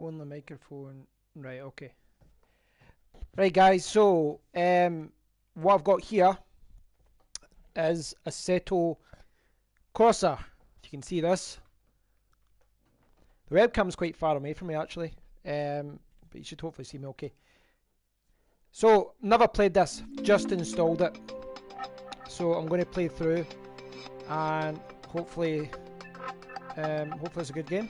Only microphone. Right, okay. Right, guys, so what I've got here is Assetto Corsa. If you can see this. The webcam's quite far away from me, actually. But you should hopefully see me okay. So, never played this. Just installed it. So, I'm going to play through. And hopefully it's a good game.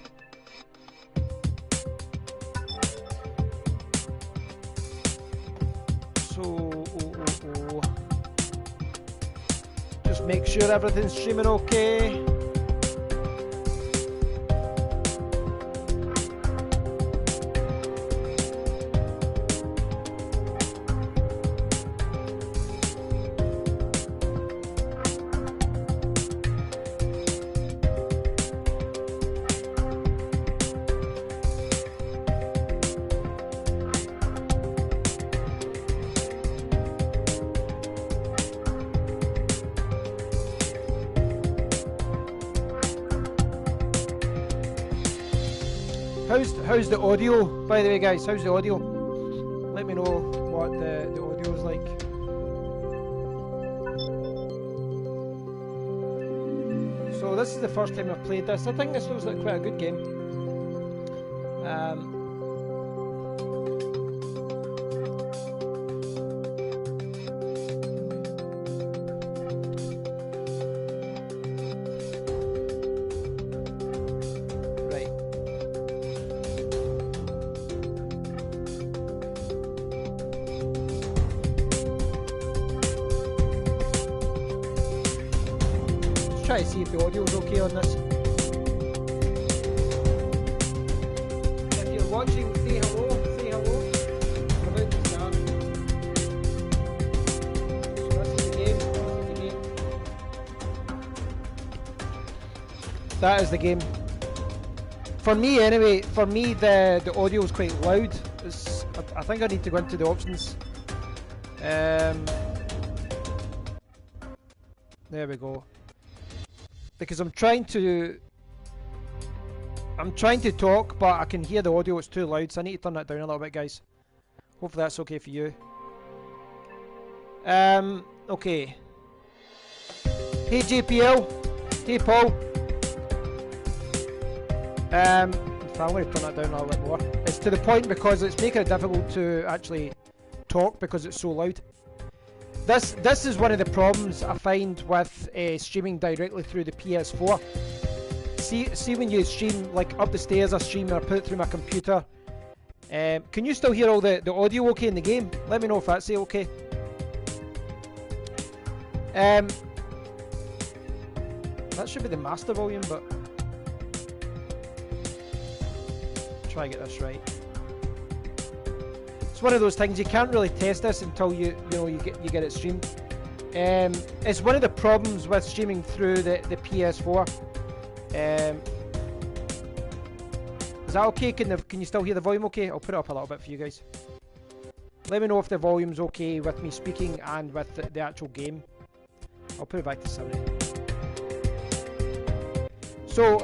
So, just make sure everything's streaming okay. How's the audio, by the way, guys? How's the audio? Let me know what the audio is like. So this is the first time I've played this. I think this looks like quite a good game. Try to see if the audio is okay on this. If you're watching, say hello. Say hello. We're about to start. So this is the game. This is the game. That is the game. For me, anyway. For me, the audio is quite loud. I think I need to go into the options. There we go. Because I'm trying to talk, but I can hear the audio, it's too loud, so I need to turn that down a little bit, guys. Hopefully that's okay for you. Okay. Hey JPL. Hey Paul. I'm going to turn that down a little bit more. It's to the point because it's making it difficult to actually talk because it's so loud. This is one of the problems I find with streaming directly through the PS4. See when you stream, like up the stairs I stream or put it through my computer. Can you still hear all the audio okay in the game? Let me know if that's okay. That should be the master volume, but try to get this right. It's one of those things you can't really test this until you get it streamed. It's one of the problems with streaming through the PS4. Is that okay? Can you still hear the volume okay? I'll put it up a little bit for you guys. Let me know if the volume's okay with me speaking and with the actual game. I'll put it back to 70. So,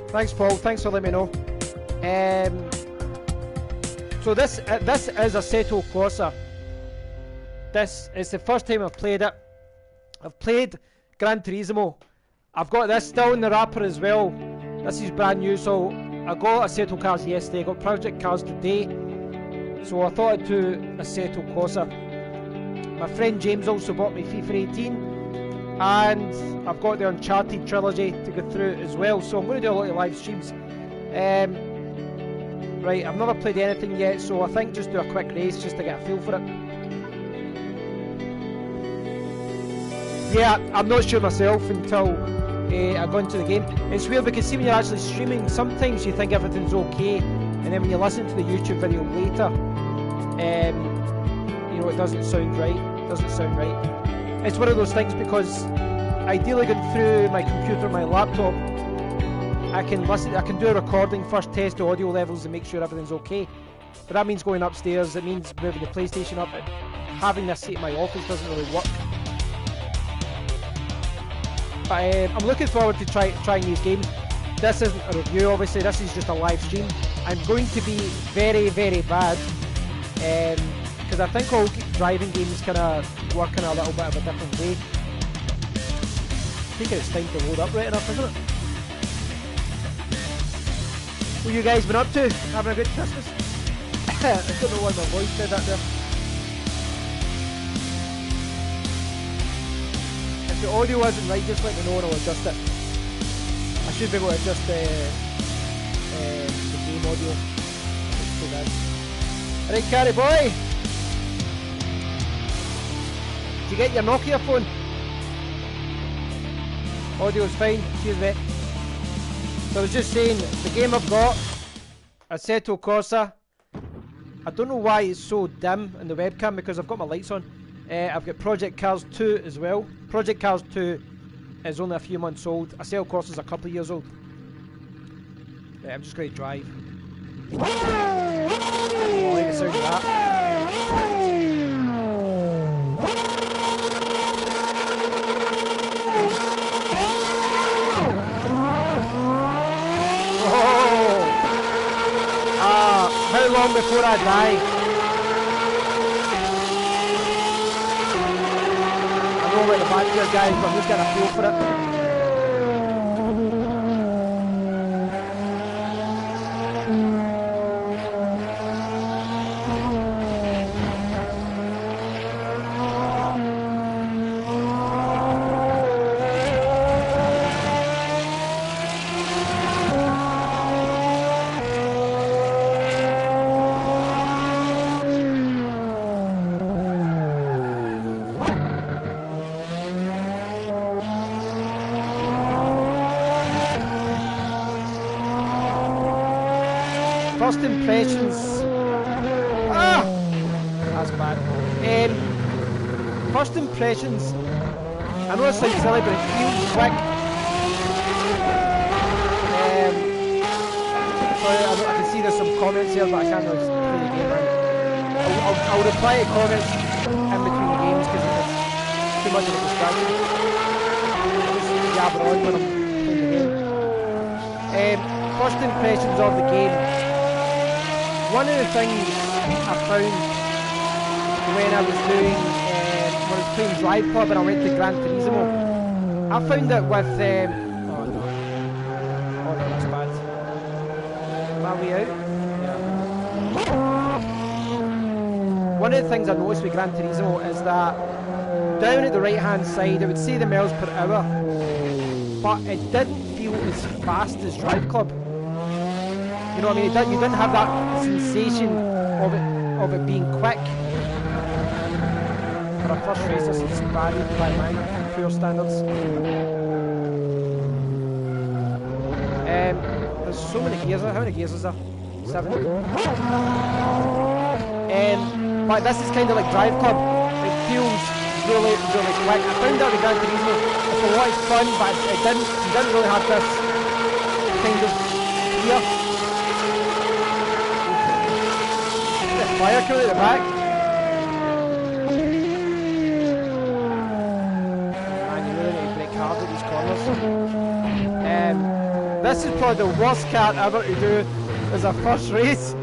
thanks Paul, thanks for letting me know. So this is Assetto Corsa. This is the first time I've played it. I've played Gran Turismo. I've got this still in the wrapper as well. This is brand new, so I got Assetto Cars yesterday, I got Project Cars today. So I thought I'd do Assetto Corsa. My friend James also bought me FIFA 18. And I've got the Uncharted trilogy to go through as well. So I'm going to do a lot of live streams. Right, I've never played anything yet, so I think just do a quick race just to get a feel for it. Yeah, I'm not sure myself until I go into the game. It's weird because see when you're actually streaming, sometimes you think everything's okay, and then when you listen to the YouTube video later, you know, it doesn't sound right. It doesn't sound right. It's one of those things because ideally going through my computer, my laptop, I can do a recording first, test the audio levels and make sure everything's okay. But that means going upstairs, it means moving the PlayStation up, and having this seat in my office doesn't really work. But I'm looking forward to trying these games. this isn't a review, obviously, this is just a live stream. I'm going to be very, very bad, because I think all driving games kind of work in a little bit of a different way. I think it's time to load up right enough, isn't it? What you guys been up to? Having a good Christmas? I don't know why my voice did that there. If the audio isn't right, just let me know and I'll adjust it. I should be able to adjust the game audio. It's too bad. Alright, Carrie boy! Did you get your Nokia phone? Audio's fine. Cheers, mate. So I was just saying, the game I've got, Assetto Corsa. I don't know why it's so dim in the webcam because I've got my lights on. I've got Project Cars 2 as well. Project Cars 2 is only a few months old. Assetto Corsa is a couple of years old. Right, I'm just going to drive. Oh, I like the sound of that. How long before I die? I know about the back here, guys, but I'm just getting a feel for it. First impressions. Ah, that's bad. First impressions. I know it sounds silly, but it feels quick. Sorry, I can see there's some comments here, but I can't really play the game right. I'll reply to comments in between games because it's too much of a distraction. Just jabber on when I'm playing the game. First impressions of the game. One of the things I found when I was doing, when I was playing Drive Club and I went to Gran Turismo, I found that with, oh no, that's bad. Am I way out? Yeah. One of the things I noticed with Gran Turismo is that down at the right hand side, it would say the miles per hour, but it didn't feel as fast as Drive Club. You know what I mean? You didn't have that sensation of it being quick. For a first race, this is bad by my poor standards. There's so many gears. How many gears is there? 7. But this is kind of like Drive Club. It feels really, really quick. I found out the Gran Turismo, it's a lot of fun, but you didn't really have this kind of gear. Fire coming at the back. Man, you really need to brake hard at these corners. This is probably the worst kart ever to do as a first race.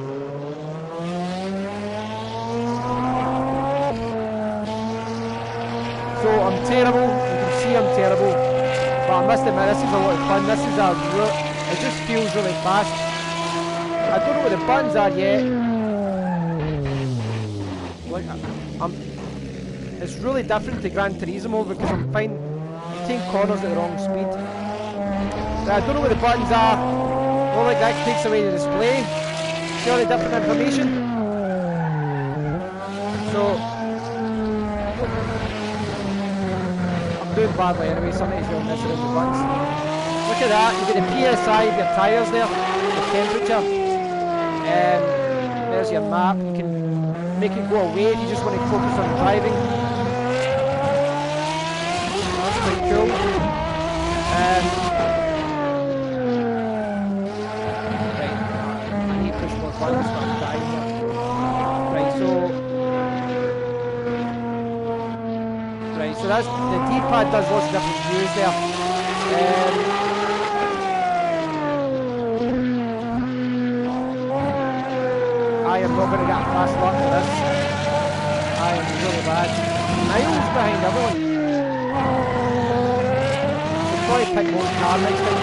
So I'm terrible, you can see I'm terrible, but I must admit this is a lot of fun. This is it just feels really fast. I don't know what the buttons are yet. It's really different to Gran Turismo because I'm taking corners at the wrong speed. I don't know what the buttons are. More like that takes away the display. See all the different information. So I'm doing badly anyway. Somebody's really messing with the buttons. Look at that. You get the PSI of your tyres there, the temperature. There's your map. You can make it go away if you just want to focus on driving. That's pretty cool. Right, I need to push more buttons but I'm dying here. Right, so that's the D-pad does lots of different views there. not going to get a fast lap for this. I am really bad. Miles behind everyone. We'll probably pick more car next time.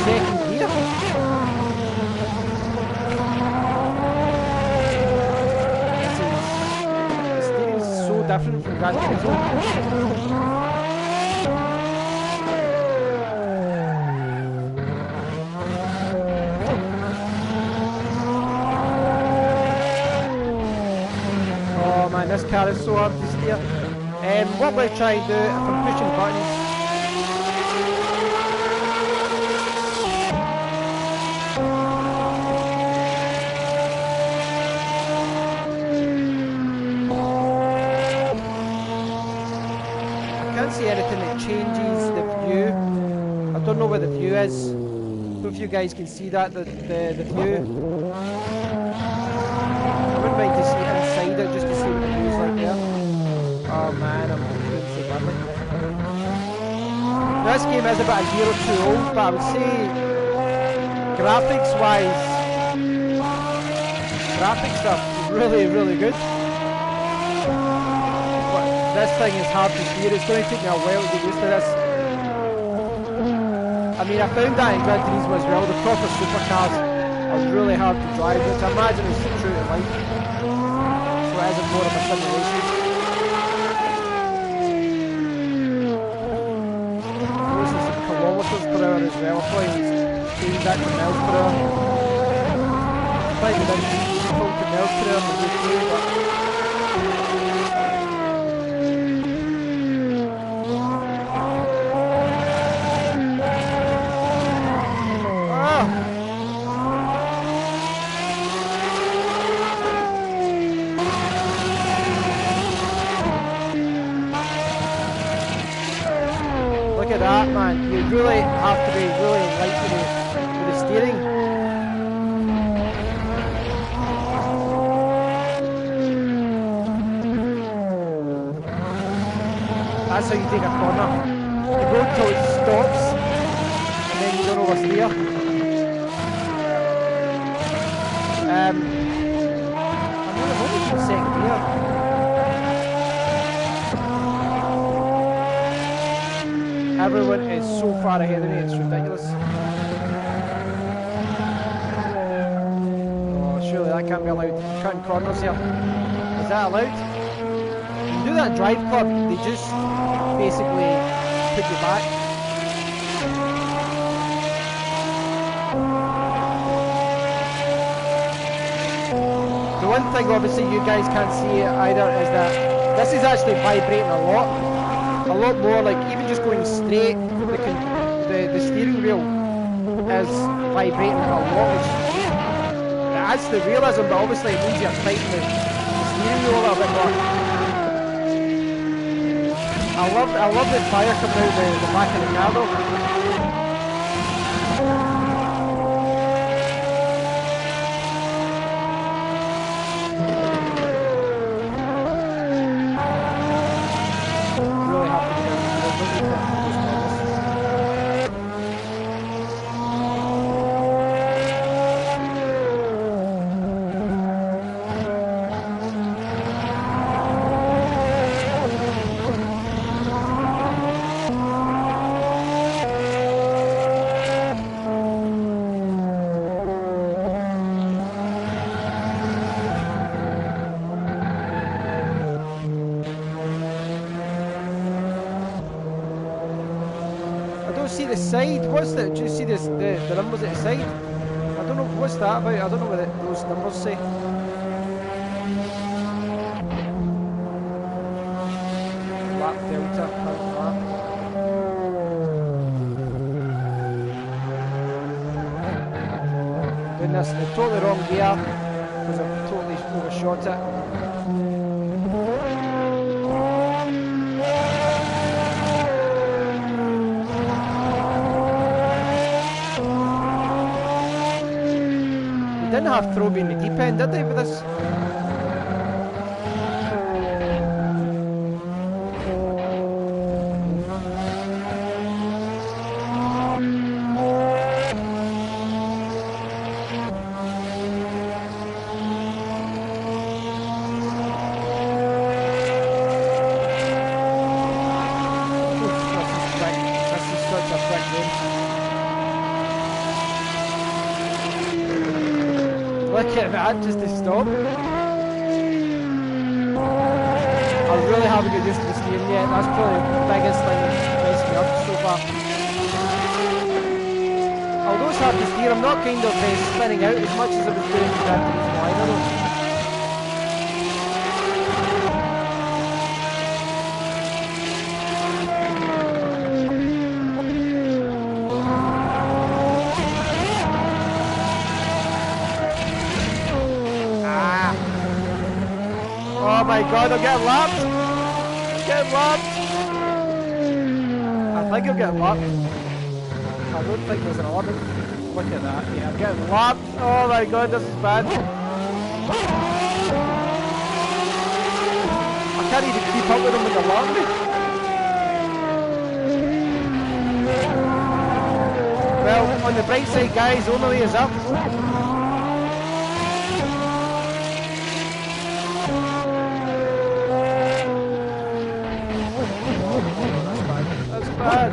Second gear. The steering's so different from Gran Turismo. This car is so hard to steer. What I'm going to try and do, if I'm pushing buttons, I can't see anything that changes the view. I don't know where the view is. I don't know if you guys can see that, the view. I wouldn't mind to see inside it just to see what the view's like there. Oh man, I'm doing so badly. This game is about a year or two old, but I would say graphics wise, graphics are really, really good. But this thing is hard to steer. It's going to take me a while to get used to this. I mean, I found that in Gran Turismo as well. The proper supercars are really hard to drive, which I imagine is true to life. So it isn't more of a simulation. This is kilometres per hour as well. I probably change that to miles per hour. Probably within default to miles per hour is okay, but that, man, you really have to be really light with the steering. That's how you take a corner. You go until it stops, and then you don't oversteer. I'm only in second gear. Everyone is so far ahead of me, it's ridiculous. Oh, surely that can't be allowed. Cutting corners here. Is that allowed? You can do that in Drive Club, they just basically put you back. The one thing obviously you guys can't see either is that this is actually vibrating a lot more, like even just going straight, the steering wheel is vibrating a lot, which it adds to the realism, but obviously it means you're tightening the steering wheel a little bit more. I love the fire coming out the back of the car though. See the side, what's that? Do you see this, the numbers at the side? I don't know, what's that about? I don't know what those numbers say. Lap delta, lap. Doing this in the totally wrong gear because I've totally overshot it. Didn't have to throw me in the deep end, did they, with this? man, just to stop. I really haven't got used to the steering yet. That's probably the biggest thing that's messed me up so far. Although it's hard to steer, I'm not kind of spinning out as much as I was doing in Gran Turismo either though. Oh my god, I'm getting lapped! I'm getting lapped! I think I'm getting lapped. I don't think there's an 11. Look at that. Yeah, I'm getting lapped. Oh my god, this is bad. I can't even keep up with them when they're lapping me. Well, on the bright side, guys, only way is up. That's bad.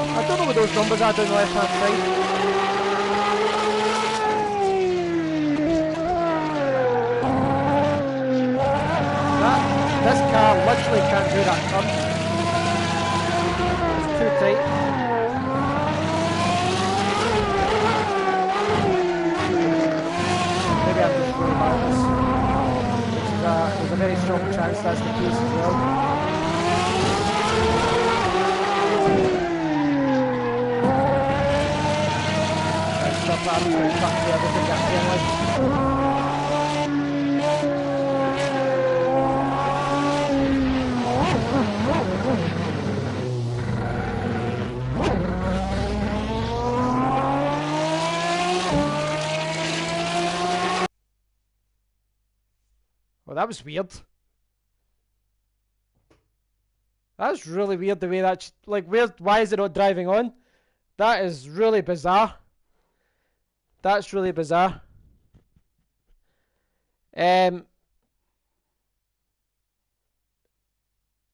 I don't know what those numbers are down the left hand side. This car literally can't do that turn. It's too tight. Maybe I'm just really bad at this. There's a very strong chance that's the case as well. Stop that, I'm just going to cut through everything that's generally. Well, that was weird. That's really weird the way that, like, why is it not driving on? That is really bizarre. That's really bizarre. Yeah,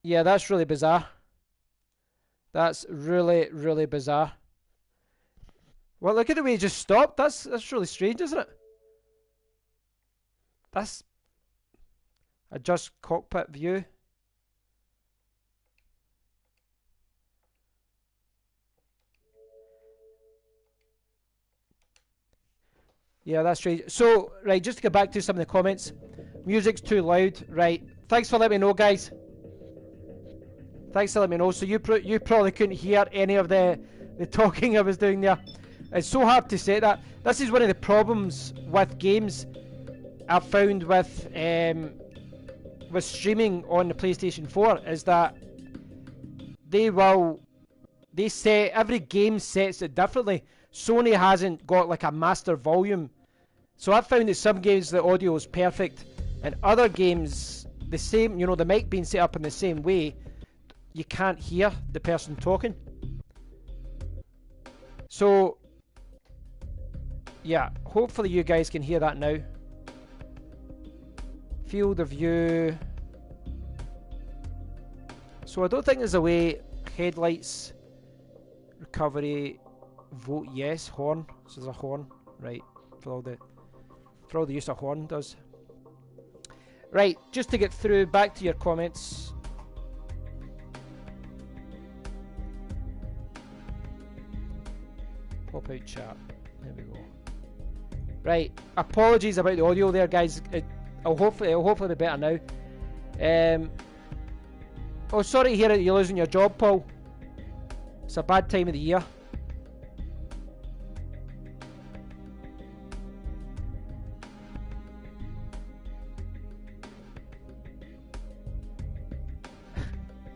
that's really bizarre. That's really, really bizarre. Well, look at the way he just stopped. That's really strange, isn't it? That's... Adjust cockpit view. Yeah, that's strange. So, right, just to get back to some of the comments. Music's too loud. Right. Thanks for letting me know, guys. Thanks for letting me know. So you probably couldn't hear any of the talking I was doing there. It's so hard to say that. This is one of the problems with games I've found with streaming on the PlayStation 4 is that every game sets it differently. Sony hasn't got like a master volume. So I've found that some games the audio is perfect and other games the same, you know, the mic being set up in the same way, you can't hear the person talking. So yeah, hopefully you guys can hear that now. Field of view. So I don't think there's a way. Headlights, recovery, vote yes, horn. So there's a horn, right? For all the use of horn does. Right, just to get through, back to your comments. Pop out chat. There we go. Right, apologies about the audio there, guys. It'll hopefully be better now. Oh, sorry to hear that you're losing your job, Paul. It's a bad time of the year.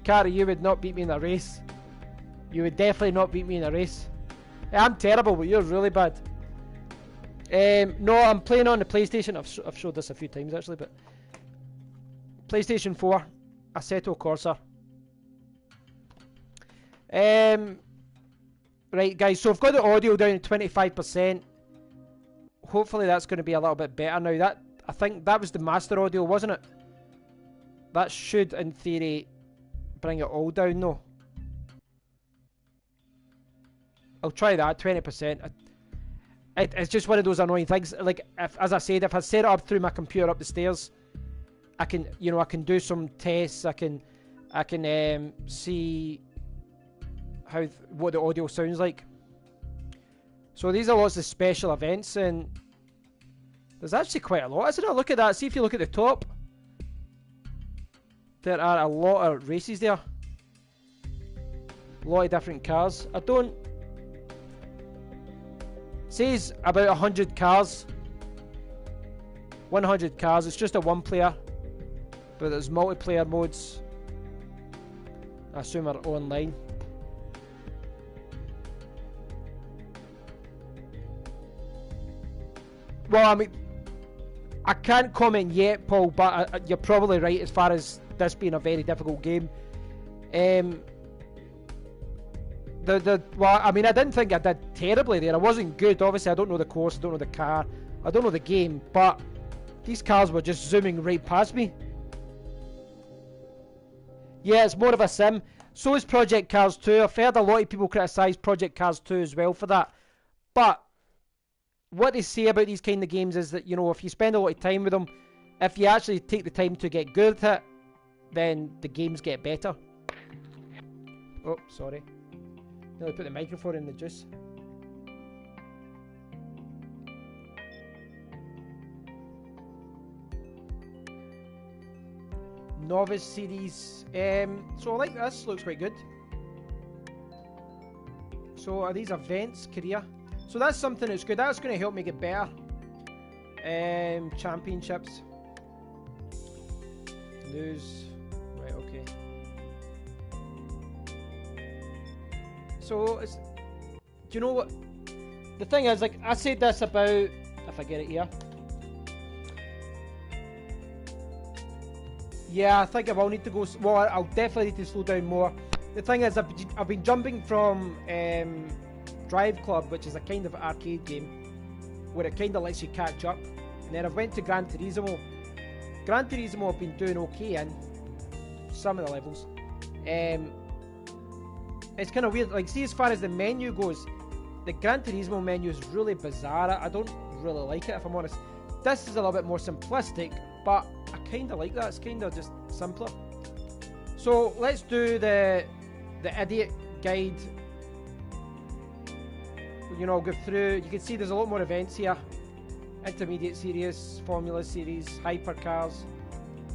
Carrie, you would not beat me in a race. You would definitely not beat me in a race. I'm terrible, but you're really bad. No, I'm playing on the PlayStation. I've showed this a few times actually, but PlayStation 4, Assetto Corsa. Right, guys. So I've got the audio down to 25%. Hopefully that's going to be a little bit better now. I think that was the master audio, wasn't it? That should, in theory, bring it all down, though. I'll try that, 20%. It's just one of those annoying things. Like, as I said, if I set it up through my computer up the stairs, I can, you know, I can do some tests. I can see what the audio sounds like. So these are lots of special events, and there's actually quite a lot, isn't it? Look at that. See if you look at the top. There are a lot of races there. A lot of different cars. I don't... It says about 100 cars. 100 cars. It's just a one player. But there's multiplayer modes. I assume are online. Well, I mean, I can't comment yet, Paul, but you're probably right as far as this being a very difficult game. Well, I mean, I didn't think I did terribly there. I wasn't good. Obviously, I don't know the course, I don't know the car, I don't know the game, but these cars were just zooming right past me. Yeah, it's more of a sim. So is Project Cars 2. I've heard a lot of people criticise Project Cars 2 as well for that. But what they say about these kind of games is that, you know, if you spend a lot of time with them, if you actually take the time to get good at it, then the games get better. Oh, sorry. Nearly put the microphone in the juice. Novice series. So I like this. Looks quite good. So are these events? Career. So that's something that's good. That's going to help me get better. Championships. News. Right, okay. So, do you know what? The thing is, like, I said this about, if I get it here. Yeah, I think I will need to go, well, I'll definitely need to slow down more. The thing is, I've been jumping from Drive Club, which is a kind of arcade game, where it kind of lets you catch up. And then I've went to Gran Turismo. Gran Turismo I've been doing okay in some of the levels. It's kind of weird, like, see, as far as the menu goes, the Gran Turismo menu is really bizarre. I don't really like it, if I'm honest. This is a little bit more simplistic, but I kind of like that. It's kind of just simpler. So let's do the idiot guide. You know, I'll go through. You can see there's a lot more events here. Intermediate series, Formula series, hypercars.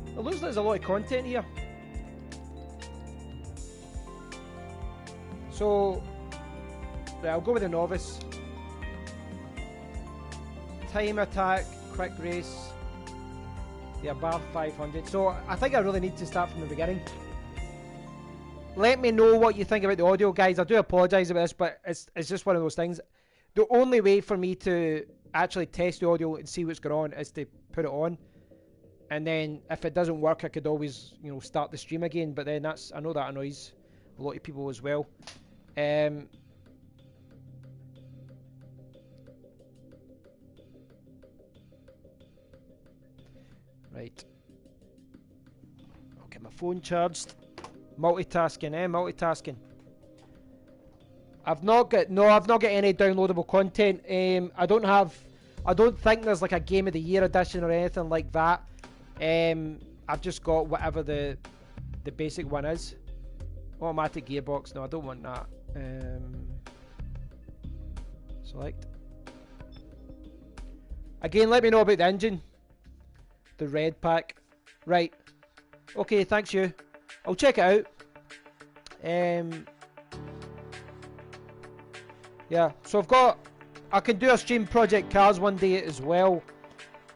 It looks like there's a lot of content here. So, right, I'll go with the novice. Time attack, quick race. The above 500. So I think I really need to start from the beginning. Let me know what you think about the audio, guys. I do apologise about this, but it's just one of those things. The only way for me to actually test the audio and see what's going on is to put it on. And then if it doesn't work, I could always, you know, start the stream again. But then I know that annoys a lot of people as well. Right. I'll get my phone charged. Multitasking, multitasking. I've not got any downloadable content. I don't think there's like a Game of the Year edition or anything like that. I've just got whatever the basic one is. Automatic gearbox. No, I don't want that. Select. Again, let me know about the engine. The red pack. Right. Okay, thanks you. I'll check it out. Yeah, so I can do a stream Project Cars one day as well.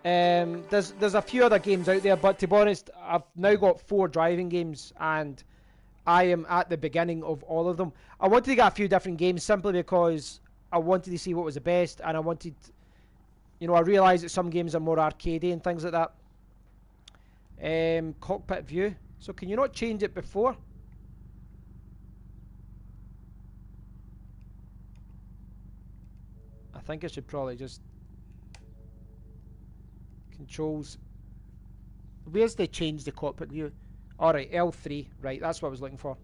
There's a few other games out there, but to be honest, I've now got 4 driving games, and I am at the beginning of all of them. I wanted to get a few different games simply because I wanted to see what was the best, and I wanted, you know, I realised that some games are more arcadey and things like that. Cockpit view. So can you not change it before? I think I should probably just controls. Where's they change the cockpit view? Alright, L3. Right, that's what I was looking for.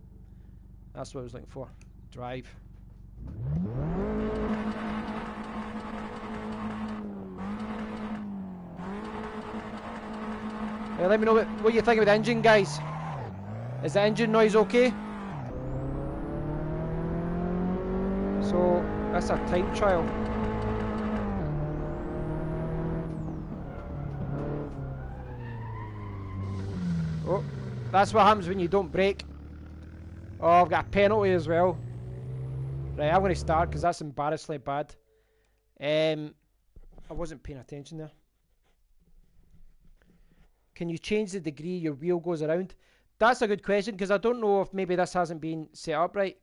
That's what I was looking for. Drive. Let me know what you think of the engine, guys. Is the engine noise okay? So, that's our time trial. Oh, that's what happens when you don't brake. Oh, I've got a penalty as well. Right, I'm going to start because that's embarrassingly bad. I wasn't paying attention there. Can you change the degree your wheel goes around? That's a good question because I don't know if maybe this hasn't been set up right.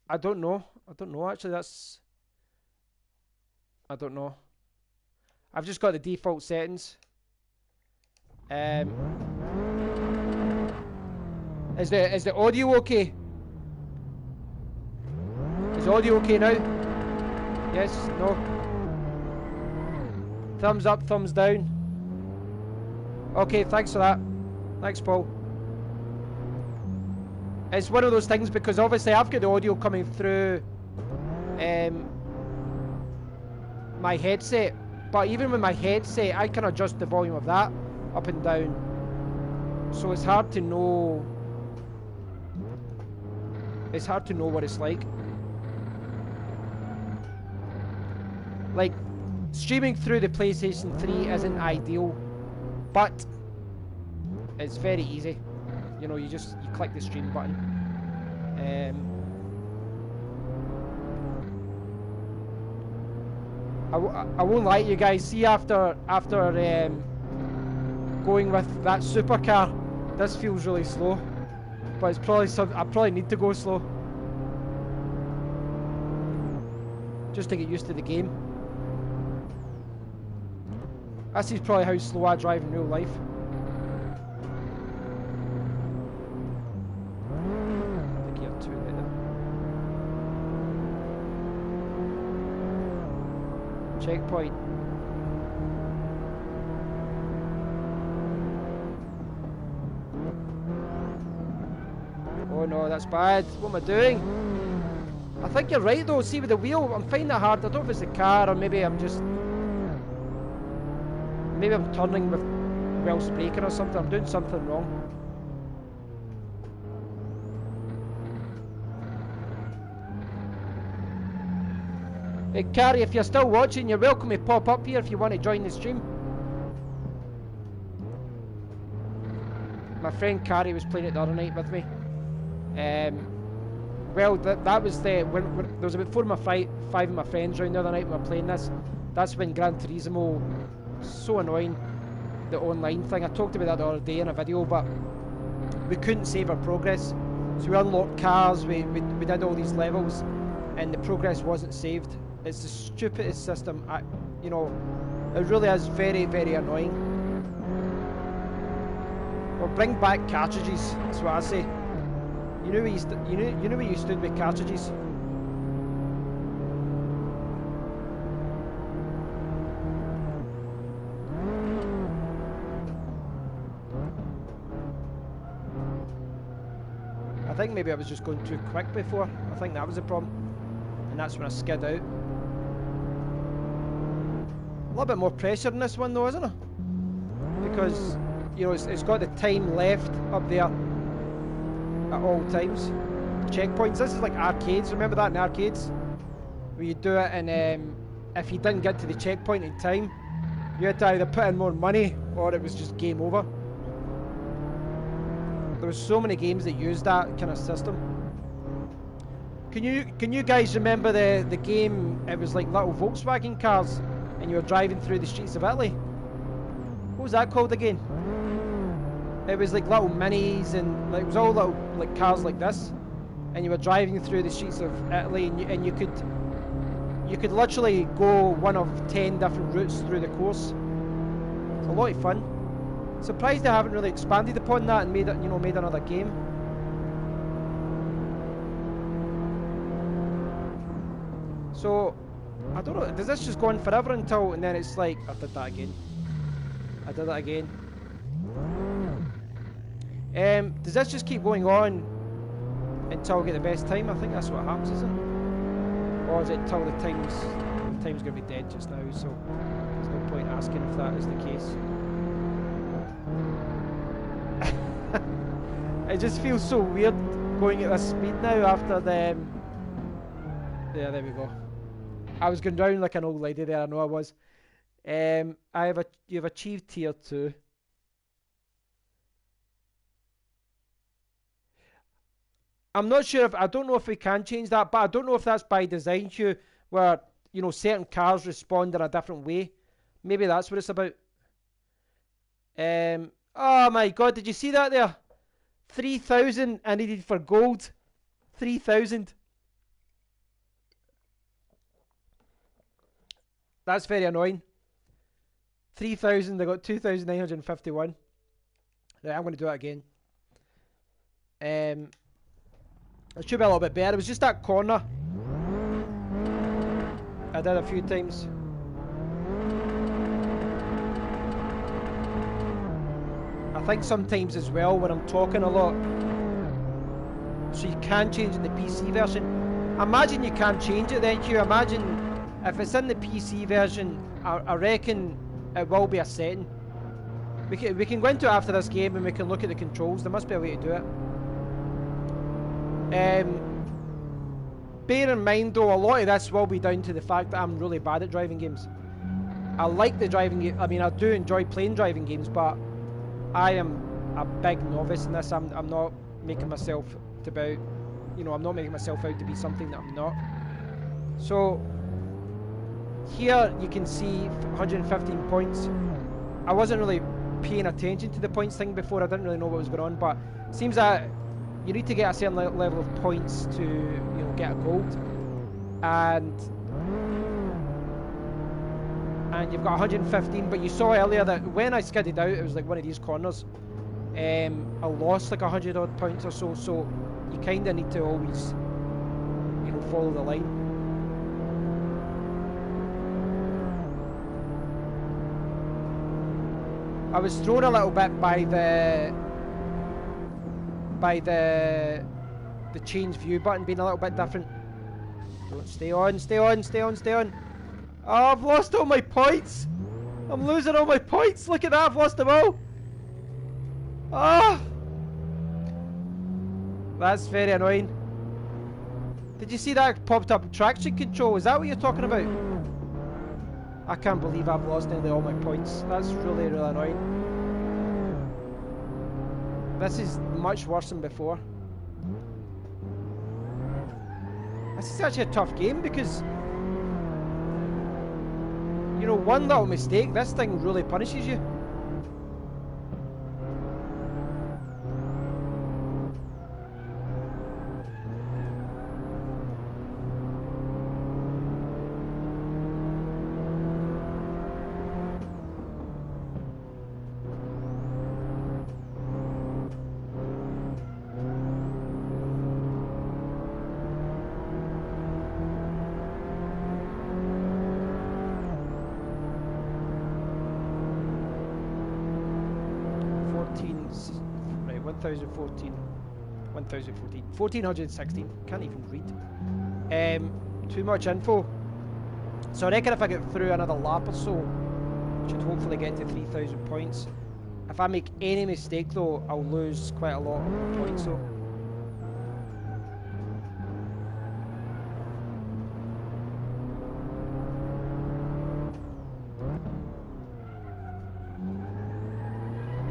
I don't know. I don't know actually. I don't know. I've just got the default settings. Is the audio okay? Is the audio okay now? Yes? No? Thumbs up, thumbs down. Okay, thanks for that. Thanks, Paul. It's one of those things because obviously I've got the audio coming through my headset, but even with my headset I can adjust the volume of that up and down, so it's hard to know what it's like. Like, streaming through the PlayStation 3 isn't ideal, but it's very easy. You know, you click the stream button. I won't lie to you guys. See, after going with that supercar, this feels really slow. But it's probably I probably need to go slow just to get used to the game. This is probably how slow I drive in real life. Checkpoint. Oh no, that's bad. What am I doing? I think you're right though. See, with the wheel, I'm finding it hard. I don't know if it's the car or maybe I'm turning with whilst braking or something. I'm doing something wrong. Hey Carrie, if you're still watching, you're welcome to pop up here if you want to join the stream. My friend Carrie was playing it the other night with me. Well, that was when there was about 4 of my 5 of my friends around the other night when we were playing this. That's when Gran Turismo, so annoying, the online thing. I talked about that the other day in a video, but we couldn't save our progress. So we unlocked cars, we did all these levels, and the progress wasn't saved. It's the stupidest system. You know, it really is very, very annoying. Well, bring back cartridges. That's what I say. You know where you stood with cartridges. I think maybe I was just going too quick before. I think that was the problem, and that's when I skid out. A little bit more pressure in this one though, isn't it? Because, you know, it's got the time left up there at all times. Checkpoints. This is like arcades. Remember that in arcades? Where you do it and if you didn't get to the checkpoint in time, you had to either put in more money or it was just game over. There was so many games that used that kind of system. Can you guys remember the game? It was like little Volkswagen cars and you were driving through the streets of Italy. What was that called again? It was like little minis and like, it was all little like cars like this, and you were driving through the streets of Italy, and you could literally go one of 10 different routes through the course. It's a lot of fun. Surprised they haven't really expanded upon that and made it, you know, made another game. So I don't know, does this just go on forever until, and then it's like, I did that again. I did that again. Does this just keep going on until I get the best time? I think that's what happens, isn't it? or is it till the time's going to be dead just now, so there's no point asking if that is the case. It just feels so weird going at this speed now after the... Yeah, there we go. I was going down like an old lady there, I know I was. You've achieved tier 2. I'm not sure if... I don't know if we can change that, but I don't know if that's by design, Hugh, where, you know, certain cars respond in a different way. Maybe that's what it's about. Oh my god, did you see that there? 3,000 I needed for gold. 3,000. That's very annoying. 3,000, I got 2,951. Right, I'm going to do it again. It should be a little bit better. It was just that corner I did a few times. I think sometimes as well when I'm talking a lot, so you can change in the PC version. Imagine you can change it then, Hugh. Imagine if it's in the PC version, I reckon it will be a setting. We can go into it after this game and we can look at the controls. There must be a way to do it. Bear in mind though, a lot of this will be down to the fact that I'm really bad at driving games. I like the driving game. I mean, I do enjoy playing driving games, but I am a big novice in this. I'm not making myself to be, you know, I'm not making myself out to be something that I'm not. So here you can see 115 points. I wasn't really paying attention to the points thing before. I didn't really know what was going on, but it seems that you need to get a certain level of points to, you know, get a gold, and you've got 115. But you saw earlier that when I skidded out, it was like one of these corners. I lost like 100 odd points or so. So you kind of need to always, you know, follow the line. I was thrown a little bit by the change view button being a little bit different. Don't stay on. Oh, I've lost all my points. I'm losing all my points. Look at that, I've lost them all. Ah, that's very annoying. Did you see that popped up traction control? Is that what you're talking about? I can't believe I've lost nearly all my points. That's really, really annoying. This is much worse than before. This is actually a tough game because, you know, one little mistake, this thing really punishes you. Right, 1014, 1416, can't even read. Too much info. So I reckon if I get through another lap or so, should hopefully get to 3,000 points. If I make any mistake though, I'll lose quite a lot of points though.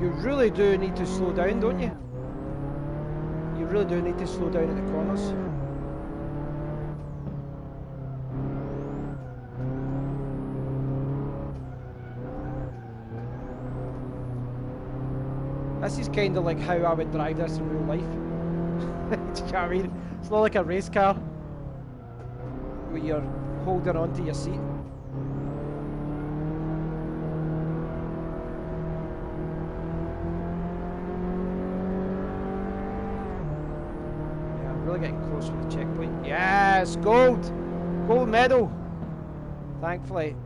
You really do need to slow down, don't you? You really do need to slow down at the corners. This is kind of like how I would drive this in real life. Do you know what I mean? It's not like a race car where you're holding on to your seat. Getting close with the checkpoint. Yes, gold medal. Thankfully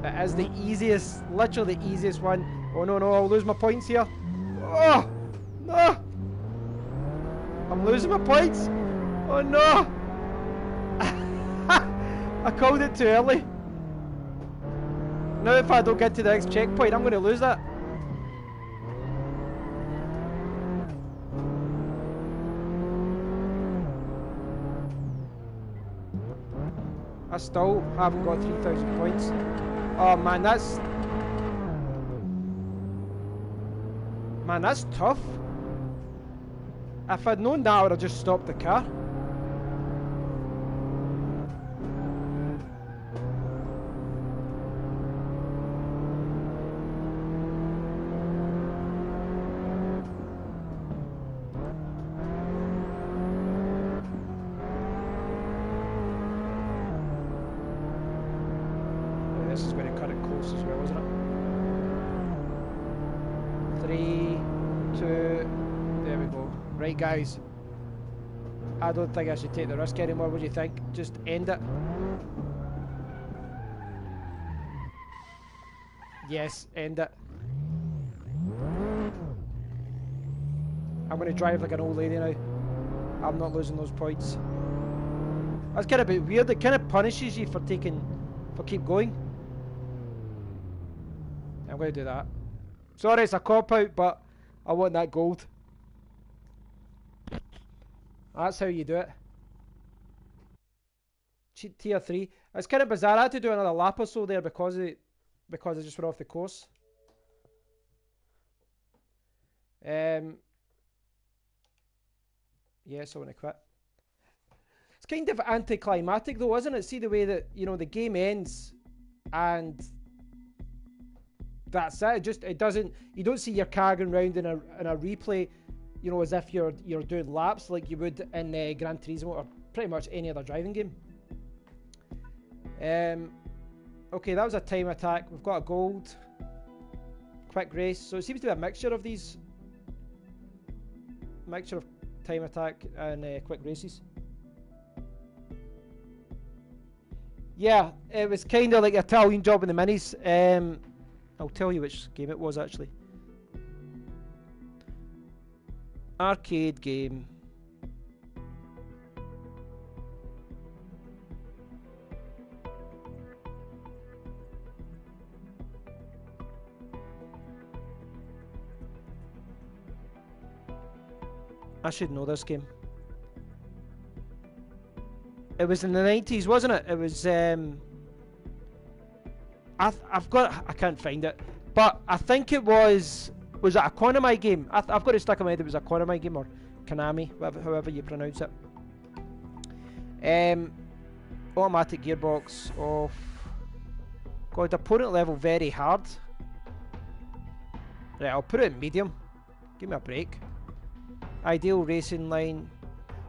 it is the easiest, literally the easiest one. Oh no, I'll lose my points here. Oh no, I'm losing my points. Oh no. I called it too early. Now if I don't get to the next checkpoint, I'm going to lose that. I still haven't got 3,000 points. Oh man, that's... Man, that's tough. If I'd known that, I would have just stopped the car. This is going to cut it close as well, isn't it? 3, 2, there we go. Right guys, I don't think I should take the risk anymore. What do you think? Just end it. Yes, end it. I'm going to drive like an old lady now. I'm not losing those points. That's kind of a bit weird. It kind of punishes you for keep going. I'm going to do that. Sorry, it's a cop-out, but I want that gold. That's how you do it. Tier 3. It's kind of bizarre. I had to do another lap or so there because I just went off the course. Yes, I want to quit. It's kind of anticlimactic though, isn't it? See the way that, you know, the game ends and that's it. It doesn't, you don't see your car going round in a replay, you know, as if you're doing laps like you would in Gran Turismo or pretty much any other driving game. Okay, that was a time attack. We've got a gold. Quick race. So it seems to be a mixture of these. Mixture of time attack and quick races. Yeah, it was kind of like an Italian job in the minis. I'll tell you which game it was actually. Arcade game. I should know this game. It was in the 90s, wasn't it? It was I can't find it, but I think it was it a Konami game? I've got it stuck in my head it was a Konami game or Konami, however you pronounce it. Automatic gearbox off. God, opponent level very hard. Right, I'll put it in medium. Give me a break. Ideal racing line.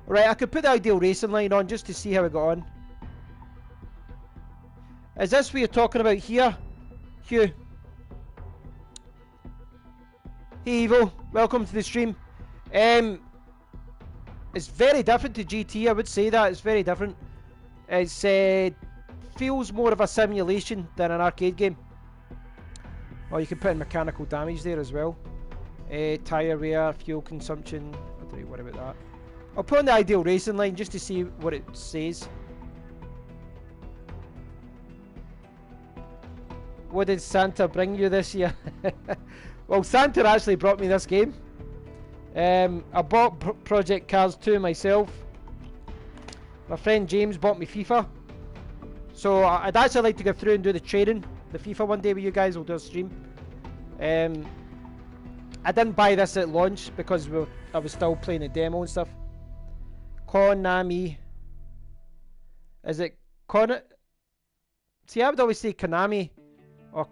Right, I could put the ideal racing line on just to see how it got on. Is this what you're talking about here, Hugh? Hey Evo, welcome to the stream. It's very different to GT, I would say that. It's very different. It's feels more of a simulation than an arcade game. Oh, you can put in mechanical damage there as well. Tyre wear, fuel consumption. I don't really worry about that. I'll put on the ideal racing line just to see what it says. What did Santa bring you this year? Well, Santa actually brought me this game. I bought Project Cars 2 myself. My friend James bought me FIFA. So I'd actually like to go through and do the training, the FIFA one day with you guys. We'll do a stream. I didn't buy this at launch because I was still playing the demo and stuff. Konami. Is it Kon? See, I would always say Konami. Or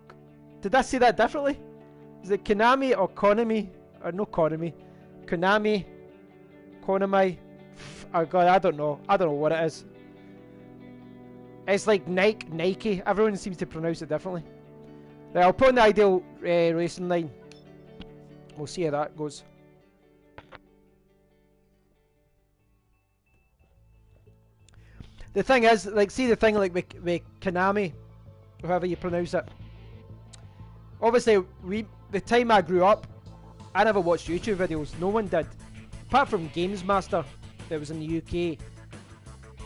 did I say that differently? Is it Konami or Konami? Or no Konami? Konami. Konami. Oh god, I don't know. I don't know what it is. It's like Nike. Everyone seems to pronounce it differently. Right, I'll put on the ideal racing line. We'll see how that goes. The thing is, like, see the thing like with Konami, however you pronounce it. Obviously, the time I grew up, I never watched YouTube videos. No one did, apart from Games Master, that was in the UK.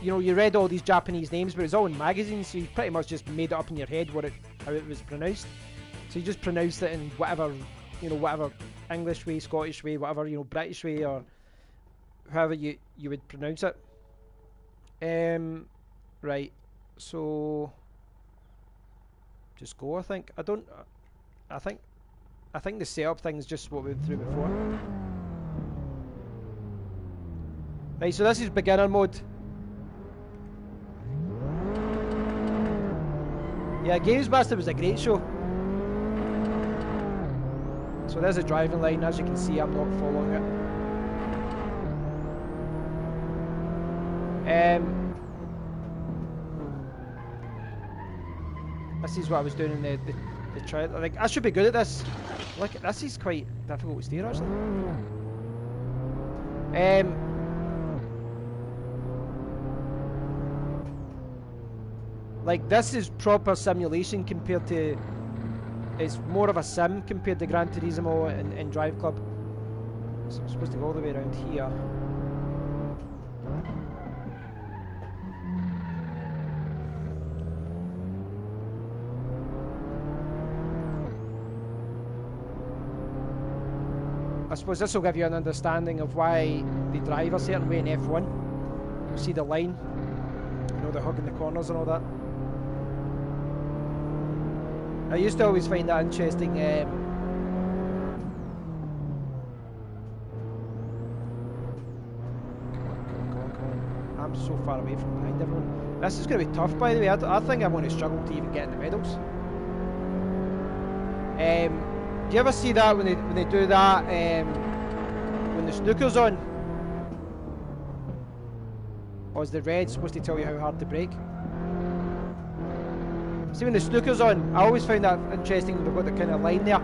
you know, you read all these Japanese names, but it's all in magazines, so you pretty much just made it up in your head how it was pronounced. So you just pronounced it in whatever, you know, whatever English way, Scottish way, whatever, you know, British way, or however you would pronounce it. Right. So just go. I think. I think the setup thing is just what we went through before. Right. So this is beginner mode. Yeah, Games Master was a great show. So there's a driving line. As you can see, I'm not following it. This is what I was doing in the trial. Like, I should be good at this. Look, this is quite difficult to steer, actually. Like, this is proper simulation compared to... It's more of a sim compared to Gran Turismo and Drive Club. So I'm supposed to go all the way around here. I suppose this will give you an understanding of why they drive a certain way in F1. You see the line, you know, the hug in the corners and all that. I used to always find that interesting. Come on. I'm so far away from behind everyone. This is going to be tough, by the way. I think I'm going to struggle to even get in the medals. Do you ever see that when they do that when the snooker's on? Or is the red supposed to tell you how hard to brake? See, when the snooker's on, I always find that interesting. They've got the kind of line there,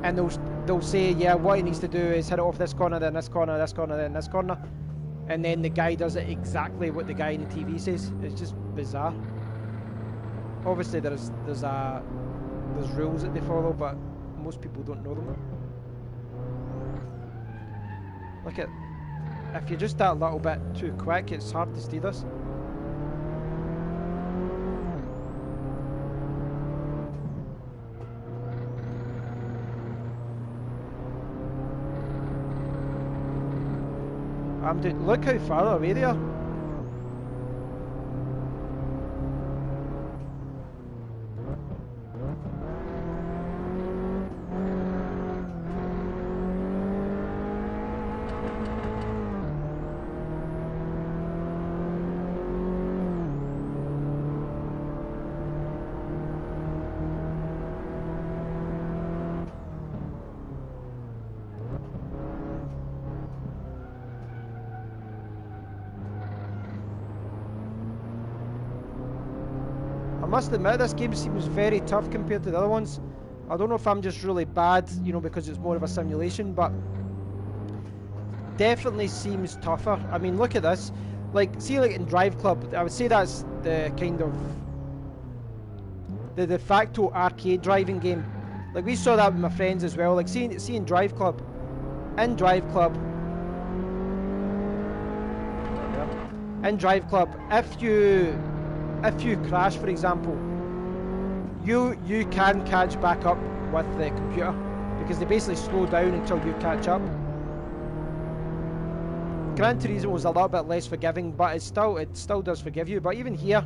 and they'll say, yeah, what he needs to do is hit it off this corner, then this corner, this corner, then this corner, and then the guy does it exactly what the guy in the TV says. It's just bizarre. Obviously, there's rules that they follow, but most people don't know them. Look at, if you're just that little bit too quick, it's hard to steer this. Look how far away they are. I must admit, this game seems very tough compared to the other ones. I don't know if I'm just really bad, you know, because it's more of a simulation, but definitely seems tougher. I mean, look at this. Like, see, like in Drive Club, I would say that's the kind of the de facto arcade driving game. Like, we saw that with my friends as well. Like, seeing Drive Club, in Drive Club, if you crash, for example, you can catch back up with the computer, because they basically slow down until you catch up. Gran Turismo was a little bit less forgiving, but it still does forgive you. But even here,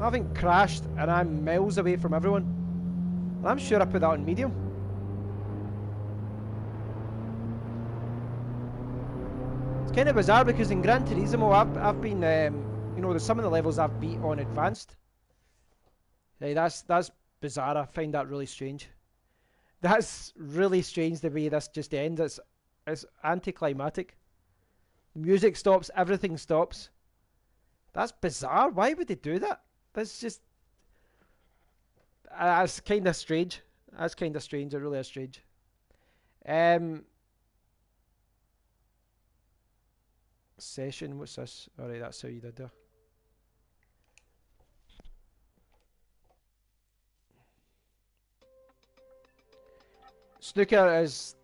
I haven't crashed and I'm miles away from everyone. And I'm sure I put that on medium. It's kind of bizarre because in Gran Turismo I've been you know, there's some of the levels I've beat on advanced. Hey, that's bizarre. I find that really strange. That's really strange the way this just ends. It's anticlimactic. The music stops, everything stops. That's bizarre. Why would they do that? That's just... that's kind of strange. That's kind of strange. It really is strange. Session, what's this? Alright, that's how you did there. Snooker is...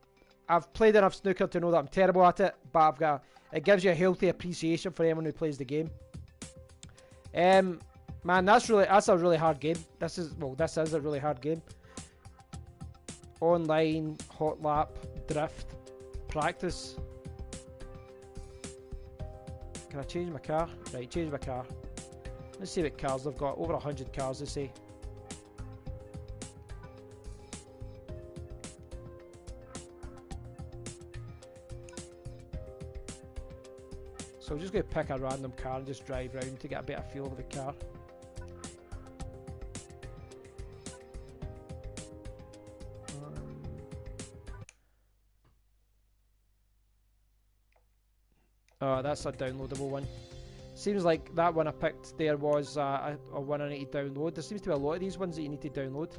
I've played enough snooker to know that I'm terrible at it, but it gives you a healthy appreciation for anyone who plays the game. Man, that's a really hard game. This is a really hard game. Online, hot lap, drift, practice. Can I change my car? Right, change my car. Let's see what cars they've got. Over 100 cars, they say. So I'm just going to pick a random car and just drive around to get a better feel of the car. Oh, that's a downloadable one. Seems like that one I picked there was a one I need to download. There seems to be a lot of these ones that you need to download.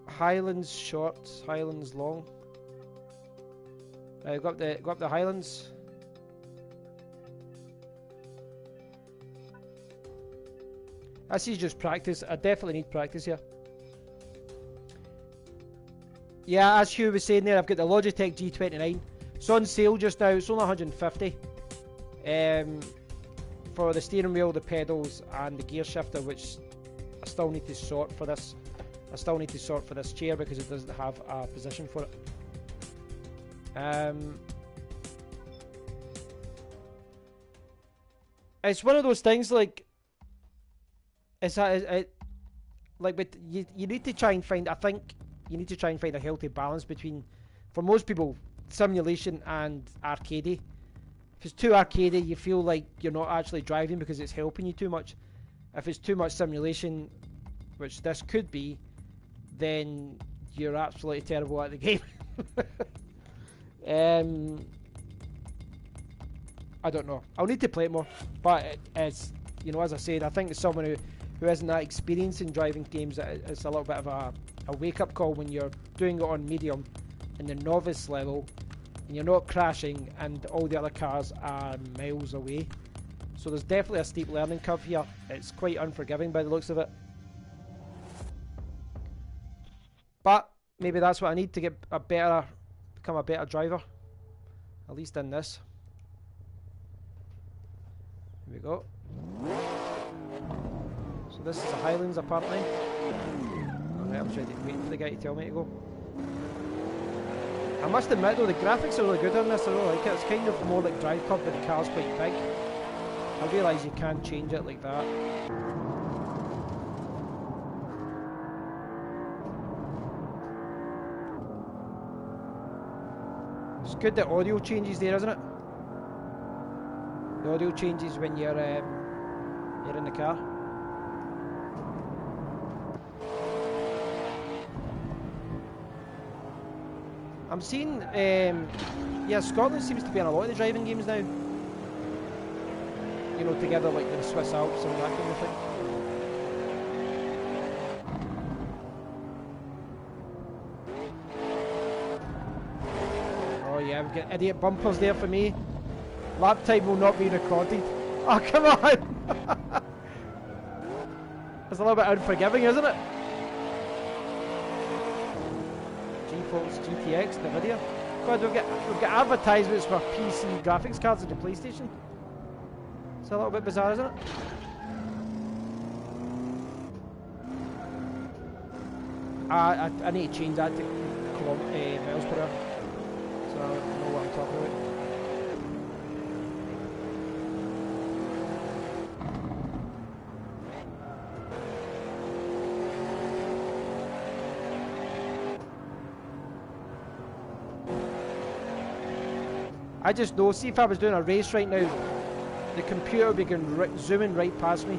Highlands short, Highlands long. Right, go up the Highlands. This is just practice. I definitely need practice here. Yeah, as Hugh was saying there, I've got the Logitech G29. It's on sale just now. It's only 150. For the steering wheel, the pedals, and the gear shifter, which I still need to sort for this. I still need to sort for this chair because it doesn't have a position for it. It's one of those things like but you need to try and find. I think you need to try and find a healthy balance between, for most people, simulation and arcadey. If it's too arcadey, you feel like you're not actually driving because it's helping you too much. If it's too much simulation, which this could be, then you're absolutely terrible at the game. I don't know. I'll need to play it more. But it's, you know, as I said, I think it's someone who isn't that experienced in driving games, it's a little bit of a wake-up call when you're doing it on medium in the novice level and you're not crashing and all the other cars are miles away. So there's definitely a steep learning curve here. It's quite unforgiving by the looks of it. But maybe that's what I need to become a better driver. At least in this. Here we go. So this is the Highlands apparently. Alright, I'm waiting for the guy to tell me to go. I must admit though, the graphics are really good on this. I really like it. It's kind of more like Drive Club, but the car's quite big. I realise you can change it like that. It's good that audio changes there, isn't it? The audio changes when you're in the car. I'm seeing, yeah, Scotland seems to be in a lot of the driving games now. You know, together like the Swiss Alps and that kind of thing. Oh yeah, we've got idiot bumpers there for me. Lap time will not be recorded. Oh, come on! It's a little bit unforgiving, isn't it? GeForce GTX, NVIDIA. God, we've got advertisements for PC graphics cards at the PlayStation. It's a little bit bizarre, isn't it? I need to change that to miles per hour, so I know what I'm talking about. I just know, see if I was doing a race right now, the computer would be going zooming right past me.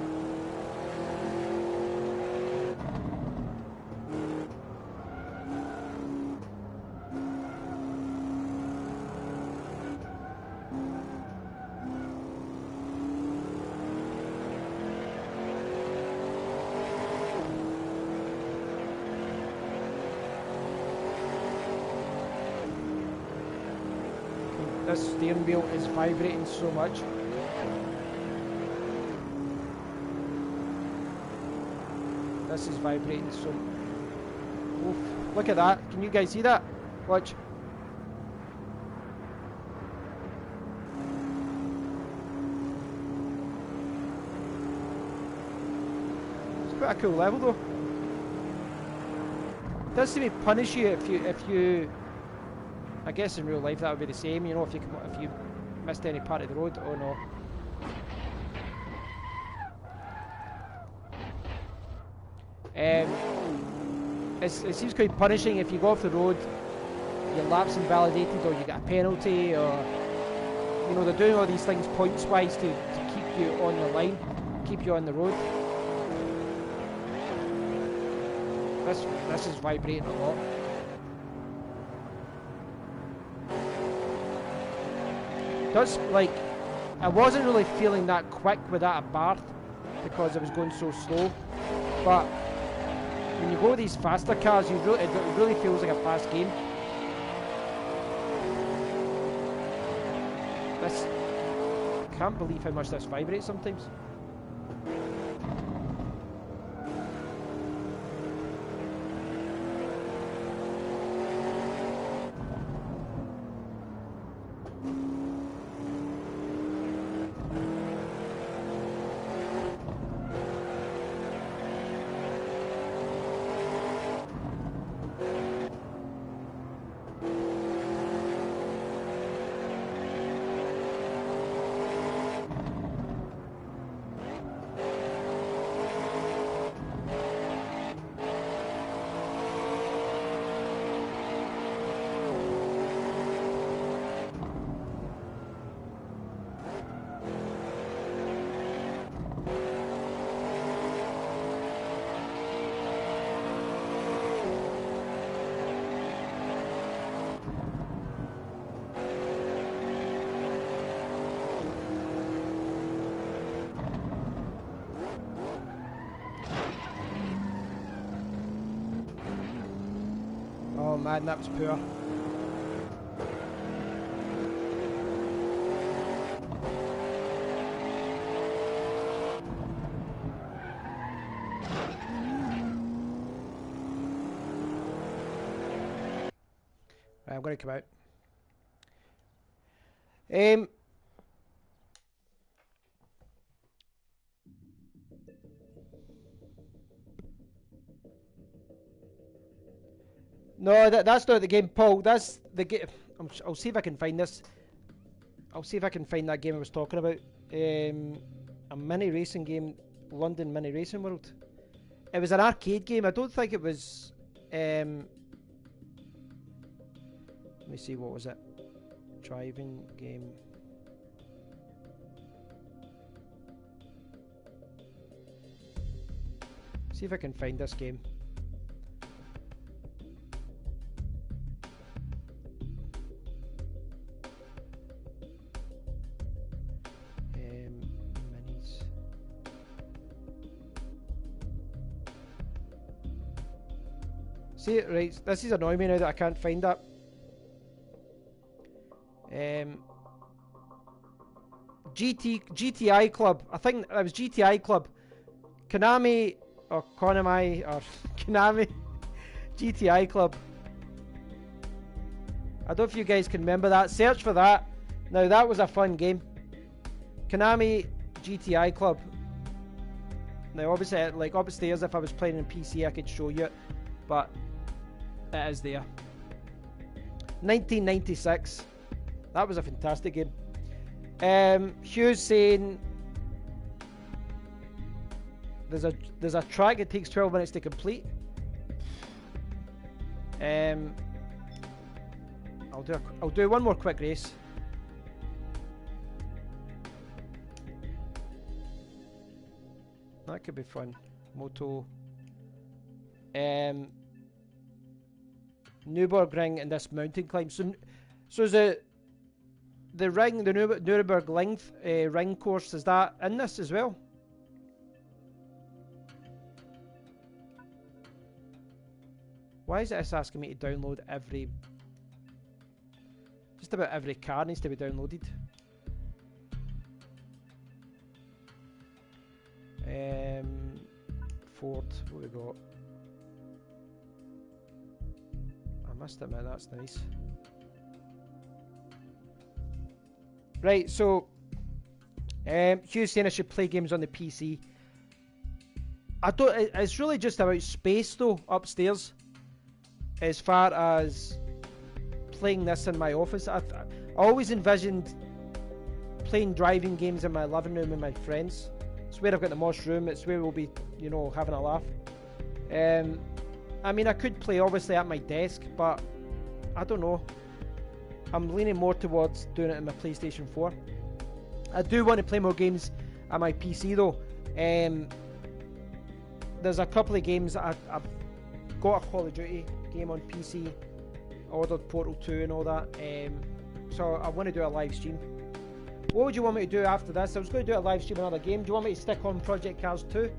This steering wheel is vibrating so much. This is vibrating so. Oof. Look at that. Can you guys see that? Watch. It's quite a cool level though. It does seem to punish you if you. I guess in real life that would be the same. You know, if you missed any part of the road. Oh no. It seems quite punishing if you go off the road, your lap's invalidated, or you get a penalty, or you know, they're doing all these things points wise to keep you on the line, keep you on the road. This is vibrating a lot. Does, like, I wasn't really feeling that quick without a Barth because I was going so slow, but when you go with these faster cars, it really feels like a fast game. This, I can't believe how much this vibrates sometimes. Oh man, that was poor. Right, I'm going to come out. No, that's not the game, Paul. That's the game. I'll see if I can find this. I'll see if I can find that game I was talking about. A mini racing game, London Mini Racing World. It was an arcade game. I don't think it was. Let me see, what was it? Driving game. See if I can find this game. Minis. See, right, this is annoying me now that I can't find that. GTI Club. I think it was GTI Club. Konami or Konami or Konami GTI Club. I don't know if you guys can remember that. Search for that. Now that was a fun game. Konami GTI Club. Now obviously, like upstairs, if I was playing on PC, I could show you it, but it is there. 1996. That was a fantastic game. Hugh's saying there's a track it takes 12 minutes to complete. I'll do one more quick race. That could be fun. Moto. Nürburgring and this mountain climb. So is it the ring, the Nuremberg length ring course? Is that in this as well? Why is it asking me to download every? Just about every car needs to be downloaded. Ford, what we got? must admit, that's nice. Right, so Hugh's saying I should play games on the PC. I don't. It's really just about space though upstairs. As far as playing this in my office, I always envisioned playing driving games in my living room with my friends. It's where I've got the most room. It's where we'll be, you know, having a laugh. I mean, I could play obviously at my desk, but I don't know. I'm leaning more towards doing it in my PlayStation 4. I do want to play more games at my PC though. There's a couple of games I've got a Call of Duty game on PC. Ordered Portal 2 and all that. So I want to do a live stream. What would you want me to do after this? I was going to do a live stream another game. Do you want me to stick on Project Cars 2?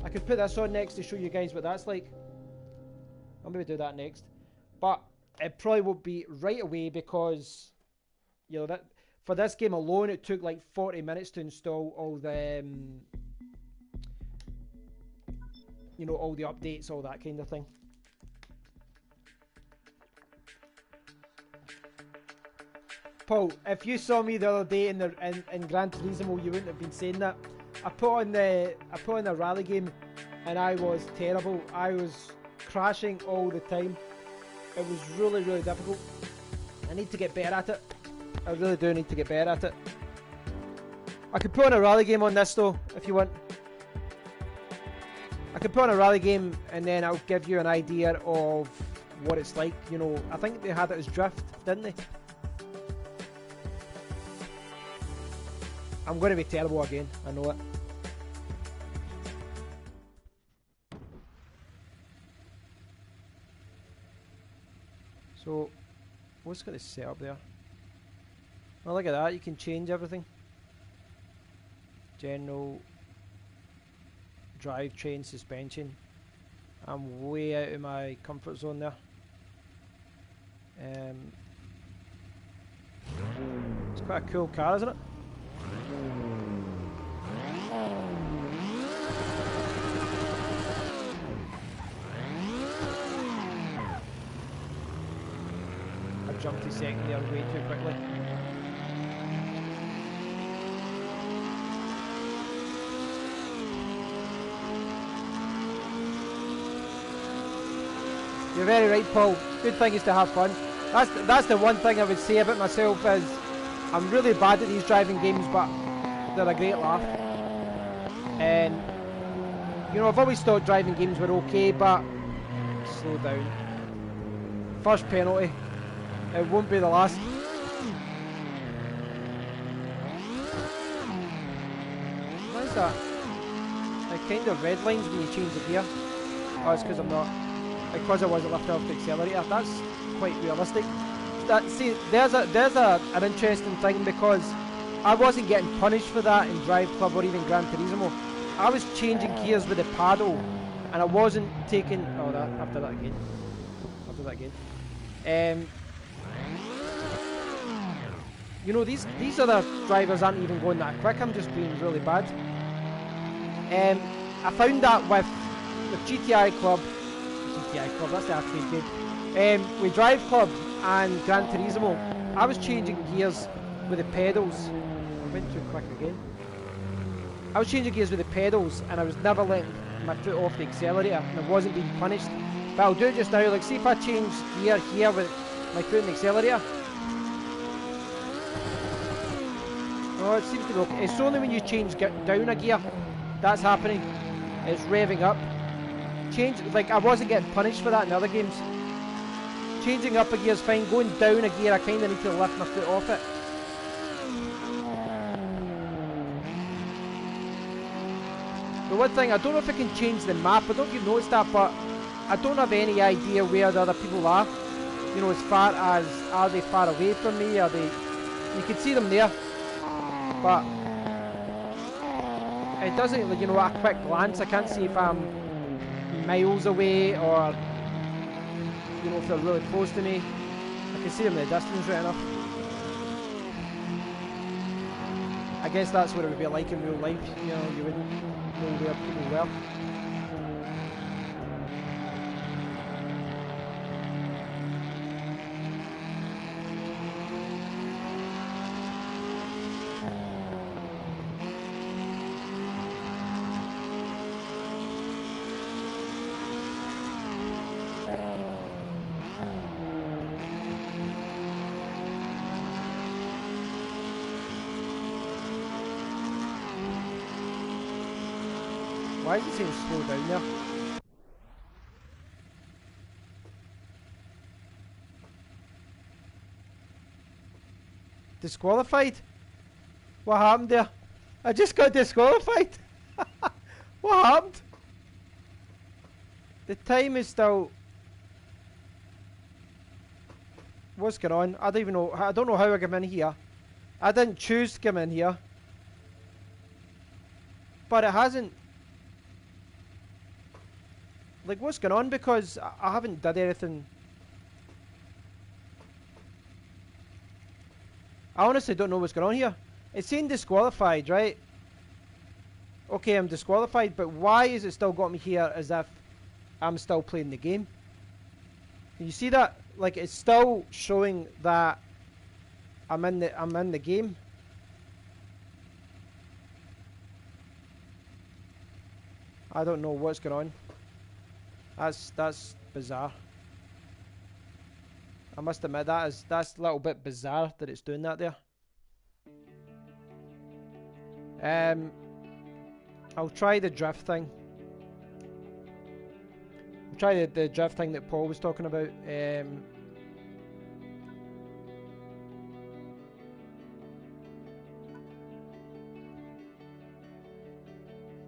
I could put this on next to show you guys what that's like. I'll maybe do that next. But it probably won't be right away because, you know, that for this game alone it took like 40 minutes to install all the you know, all the updates, all that kind of thing. Paul, if you saw me the other day in Gran Turismo, you wouldn't have been saying that. I put on the rally game, and I was terrible. I was crashing all the time. It was really, really difficult. I need to get better at it. I really do need to get better at it. I could put on a rally game on this though, if you want. I could put on a rally game, and then I'll give you an idea of what it's like. You know, I think they had it as drift, didn't they? I'm going to be terrible again, I know it. So, what's got the setup there? Oh, look at that, you can change everything. General, drivetrain, suspension. I'm way out of my comfort zone there. It's quite a cool car, isn't it? I jumped to second there way too quickly. You're very right, Paul. Good thing is to have fun. That's the one thing I would say about myself is I'm really bad at these driving games, but they're a great laugh. And you know, I've always thought driving games were okay, but slow down. First penalty. It won't be the last. What is that? It kind of red lines when you change the gear. Oh, it's because I'm not. Because I wasn't lifting off the accelerator. That's quite realistic. See, there's an interesting thing because I wasn't getting punished for that in Drive Club or even Gran Turismo. I was changing gears with the paddle, and I wasn't taking. Oh, that after that again. After that again. You know, these other drivers aren't even going that quick. I'm just being really bad. I found that with GTI Club, that's the arcade game. With Drive Club and Gran Turismo, I was changing gears with the pedals. I went too quick again. I was changing gears with the pedals, and I was never letting my foot off the accelerator, and I wasn't being punished. But I'll do it just now. Like, see if I change gear here with my foot on the accelerator. Oh, it seems to be okay. It's only when you change down a gear that's happening. It's revving up. Like, I wasn't getting punished for that in other games. Changing up a gear is fine. Going down a gear, I kind of need to lift my foot off it. The one thing, I don't know if I can change the map. I don't know if you've noticed that, but I don't have any idea where the other people are. You know, as far as, are they far away from me? Are they... You can see them there. But it doesn't, you know, at a quick glance, I can't see if I'm miles away or, you know, if they're really close to me. I can see them in the distance right enough. I guess that's what it would be like in real life, you know, you wouldn't know where people were. Why is it saying slow down there? Disqualified? What happened there? I just got disqualified. What happened? The time is still... What's going on? I don't even know. I don't know how I came in here. I didn't choose to come in here. But it hasn't... Like, what's going on? Because I haven't done anything. I honestly don't know what's going on here. It's saying disqualified, right? Okay, I'm disqualified, but why is it still got me here as if I'm still playing the game? Can you see that? Like, it's still showing that I'm in the game. I don't know what's going on. That's bizarre. I must admit that's a little bit bizarre that it's doing that there. I'll try the drift thing. I'll try the drift thing that Paul was talking about.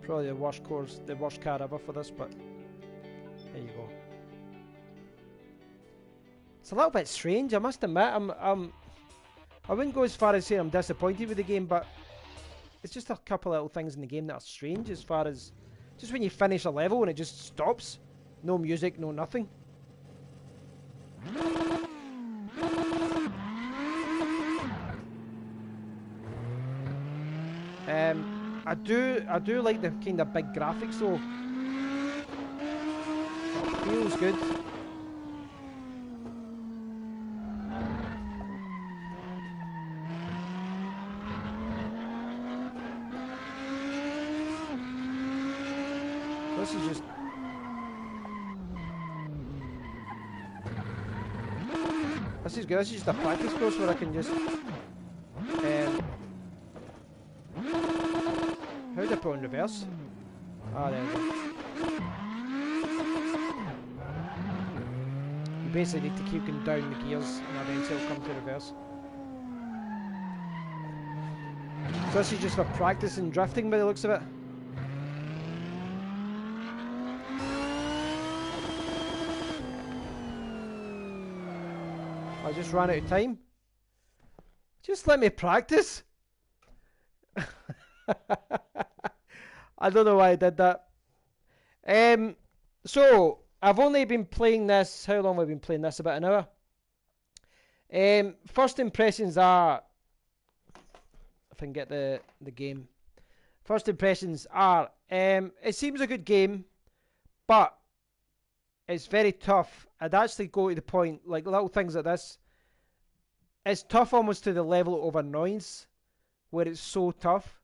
Probably the worst course, the worst car ever for this, but there you go. It's a little bit strange, I must admit. I wouldn't go as far as saying I'm disappointed with the game, but it's just a couple of little things in the game that are strange, as far as just when you finish a level and it just stops. No music, no nothing. I do like the kind of big graphics though. It feels good. This is just... This is good. This is just a practice course where I can just... How do I put on reverse? Ah, there we go. You basically need to keep going down the gears and eventually it'll come to reverse. So this is just for practicing drifting by the looks of it. I just ran out of time. Just let me practice. I don't know why I did that. So I've only been playing this. How long have I been playing this? About an hour. First impressions are, if I can get the game. First impressions are, it seems a good game, but it's very tough. I'd actually go to the point, like little things like this. It's tough almost to the level of annoyance, where it's so tough.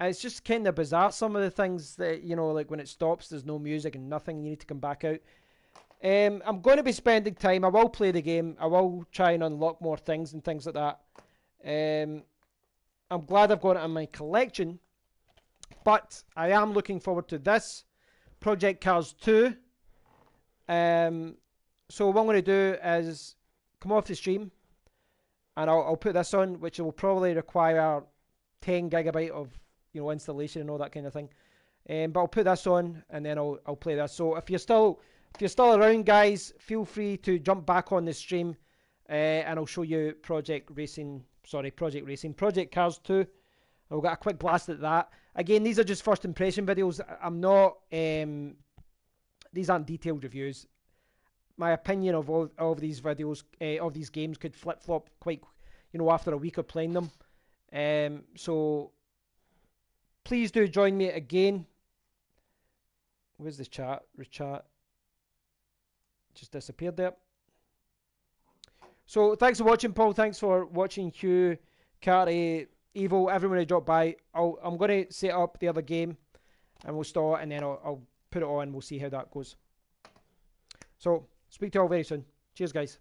And it's just kind of bizarre, some of the things that, you know, like when it stops, there's no music and nothing, you need to come back out. I'm going to be spending time, I will play the game, I will try and unlock more things and things like that. I'm glad I've got it in my collection, but I am looking forward to this, Project Cars 2. So what I'm going to do is come off the stream, and I'll put this on, which will probably require 10 gigabyte of, you know, installation and all that kind of thing. But I'll put this on and then I'll play this. So if you're still around, guys, feel free to jump back on the stream, and I'll show you Project Cars 2. I'll get a quick blast at that. Again, these are just first impression videos. I'm not these aren't detailed reviews. My opinion of all of these videos, of these games, could flip-flop quite, you know, after a week of playing them. So please do join me again. Where's the chat? The chat just disappeared there. So thanks for watching, Paul. Thanks for watching, Hugh, Carty, Evo, everyone who dropped by. I'm going to set up the other game and we'll start, and then I'll put it on. We'll see how that goes. So speak to you all very soon. Cheers, guys.